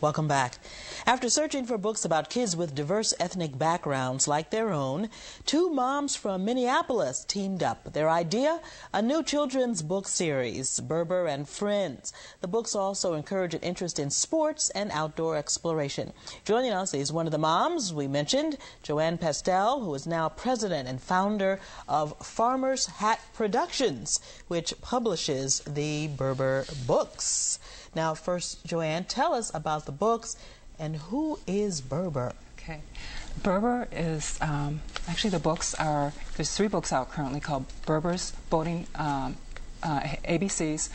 Welcome back. After searching for books about kids with diverse ethnic backgrounds like their own, two moms from Minneapolis teamed up. Their idea? A new children's book series, Bur Bur and Friends. The books also encourage an interest in sports and outdoor exploration. Joining us is one of the moms we mentioned, JoAnne Pastel, who is now president and founder of Farmer's Hat Productions, which publishes the Bur Bur books. Now, first, JoAnne, tell us about the books and who is Bur Bur? Okay. Bur Bur is, actually the books are, there's 3 books out currently called Bur Bur's Boating ABCs,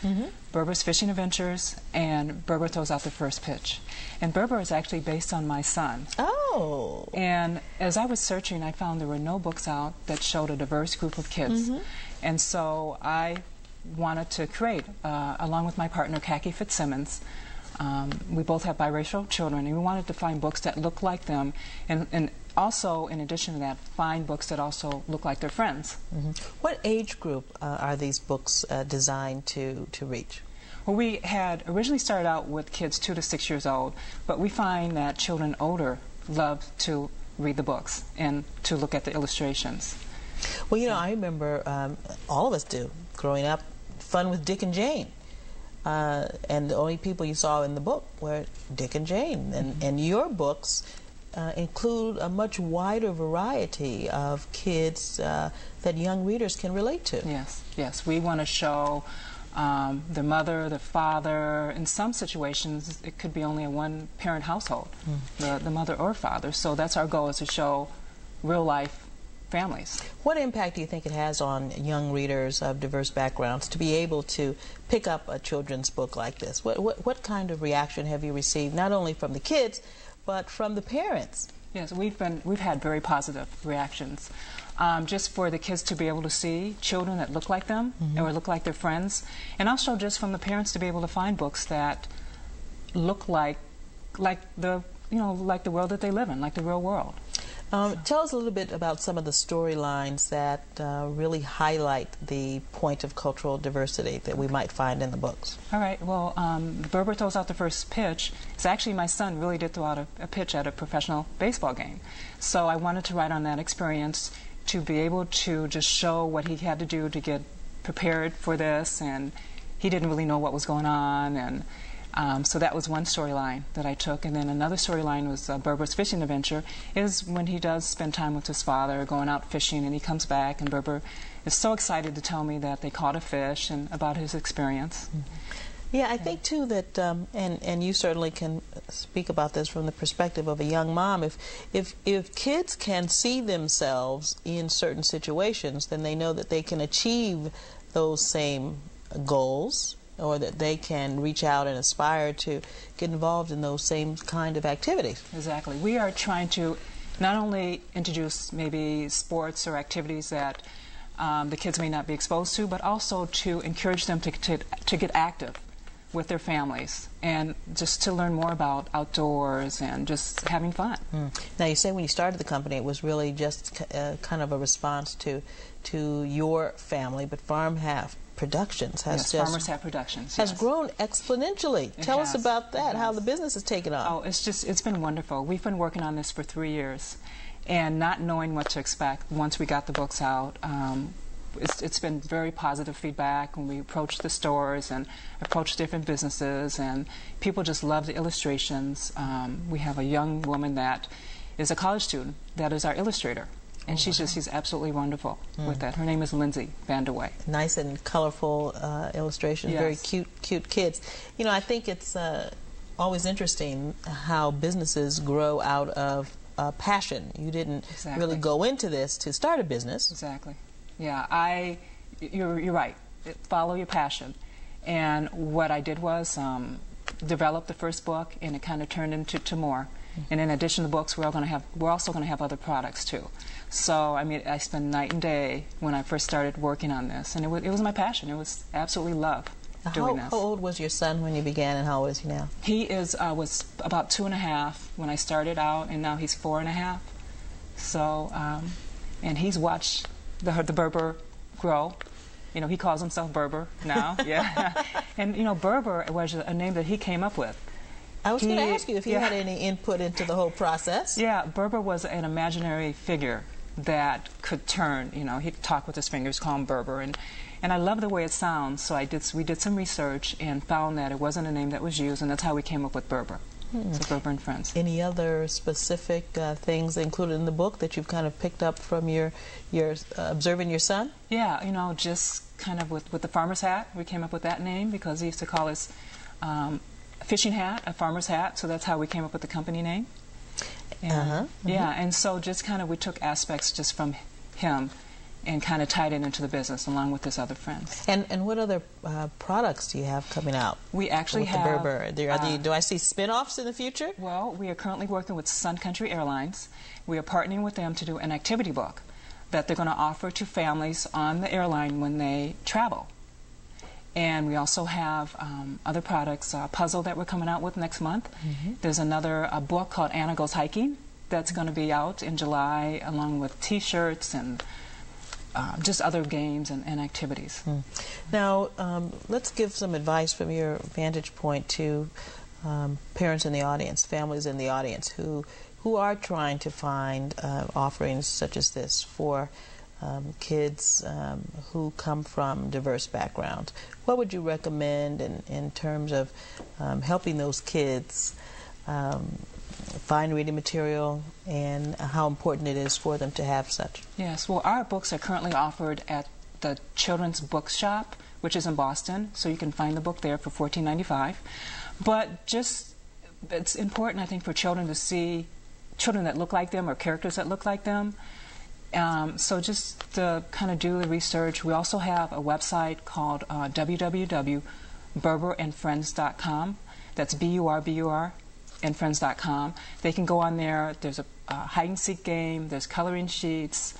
Bur Bur's Fishing Adventures, and Bur Bur Throws Out the First Pitch. And Bur Bur is actually based on my son. Oh. And as I was searching, I found there were no books out that showed a diverse group of kids. And so I wanted to create, along with my partner, Khaki Fitzsimmons. We both have biracial children, and we wanted to find books that look like them, and also, in addition to that, find books that also look like their friends. What age group are these books designed to reach? Well, we had originally started out with kids 2 to 6 years old, but we find that children older love to read the books and to look at the illustrations. Well, you know, I remember all of us do, growing up, Fun with Dick and Jane. And the only people you saw in the book were Dick and Jane. And your books include a much wider variety of kids that young readers can relate to. Yes, yes. We want to show the mother, the father. In some situations, it could be only a one-parent household, the mother or father. So that's our goal, is to show real-life families. What impact do you think it has on young readers of diverse backgrounds to be able to pick up a children's book like this? What kind of reaction have you received, not only from the kids, but from the parents? Yes, we've had very positive reactions. Just for the kids to be able to see children that look like them or look like their friends, and also just from the parents to be able to find books that look like the world that they live in, like the real world. Tell us a little bit about some of the storylines that really highlight the point of cultural diversity that we might find in the books. All right. Well, Bur Bur Throws Out the First Pitch. It's actually my son really did throw out a pitch at a professional baseball game. So I wanted to write on that experience to be able to just show what he had to do to get prepared for this, and he didn't really know what was going on, and so that was one storyline that I took. And then another storyline was Bur Bur's Fishing Adventure, is when he does spend time with his father going out fishing, and he comes back, and Bur Bur is so excited to tell me that they caught a fish and about his experience. Yeah, I think too that, and you certainly can speak about this from the perspective of a young mom, if kids can see themselves in certain situations, then they know that they can achieve those same goals, or that they can reach out and aspire to get involved in those same kind of activities. Exactly. We are trying to not only introduce maybe sports or activities that the kids may not be exposed to, but also to encourage them to get active with their families and just to learn more about outdoors and just having fun. Now, you say when you started the company it was really just kind of a response to your family, but Farmers Hat Productions has grown exponentially. Tell us about that, how the business has taken off. Oh, it's been wonderful. We've been working on this for 3 years, and not knowing what to expect once we got the books out. It's been very positive feedback when we approached the stores and approached different businesses, and people just love the illustrations. We have a young woman that is a college student that is our illustrator. And she's absolutely wonderful with that. Her name is Lindsay Vanderway. Nice and colorful illustrations, very cute kids. You know, I think it's always interesting how businesses grow out of passion. You didn't really go into this to start a business. Exactly. Yeah, you're right. Follow your passion. And what I did was develop the first book, and it kind of turned into more. And in addition to books, we're also going to have other products too. So I mean, I spent night and day when I first started working on this, and it was my passion. It was absolutely love doing this. How old was your son when you began, and how old is he now? He was about 2.5 when I started out, and now he's 4.5. So and he's watched the Bur Bur grow. You know, he calls himself Bur Bur now. Yeah. And you know, Bur Bur was a name that he came up with. I was going to ask you if you had any input into the whole process. Yeah, Bur Bur was an imaginary figure that could turn. You know, he'd talk with his fingers, call him Bur Bur, and I love the way it sounds. So we did some research and found that it wasn't a name that was used, and that's how we came up with Bur Bur. So Bur Bur and Friends. Any other specific things included in the book that you've kind of picked up from your observing your son? Yeah, you know, just kind of with the farmer's hat. We came up with that name because he used to call his fishing hat a farmer's hat, so that's how we came up with the company name. And, yeah, and so just kind of we took aspects just from him and kind of tied it into the business along with his other friends. And what other products do you have coming out? We actually with have... the Bur Bur. Do I see spin-offs in the future? Well, we are currently working with Sun Country Airlines. We are partnering with them to do an activity book that they're going to offer to families on the airline when they travel. And we also have other products, a puzzle that we're coming out with next month. There's another book called Anna Goes Hiking that's going to be out in July, along with T-shirts and just other games and activities. Now, let's give some advice from your vantage point to parents in the audience, families in the audience who are trying to find offerings such as this for kids who come from diverse backgrounds. What would you recommend in terms of helping those kids find reading material and how important it is for them to have such? Yes, well, our books are currently offered at the Children's Bookshop, which is in Boston, so you can find the book there for $14.95. But just, it's important, I think, for children to see children that look like them or characters that look like them. So just to kind of do the research, we also have a website called www.burburandfriends.com. That's BURBUR and friends.com. They can go on there. There's a hide and seek game. There's coloring sheets,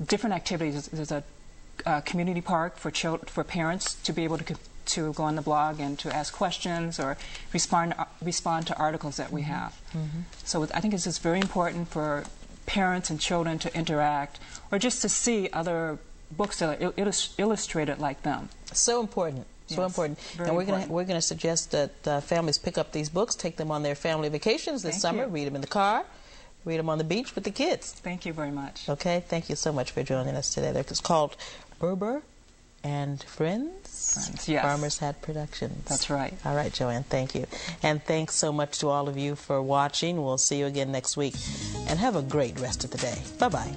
different activities. There's a community park for parents to be able to go on the blog and to ask questions or respond to articles that we have. So I think it's just very important for parents and children to interact, or just to see other books that are illustrated like them. So important. So important. And we're going to suggest that families pick up these books, take them on their family vacations this summer, read them in the car, read them on the beach with the kids. Thank you very much. Okay, thank you so much for joining us today. It's called Bur Bur and Friends? Yes. Farmer's Hat Productions. That's right. All right, JoAnne, thank you. And thanks so much to all of you for watching. We'll see you again next week. And have a great rest of the day. Bye-bye.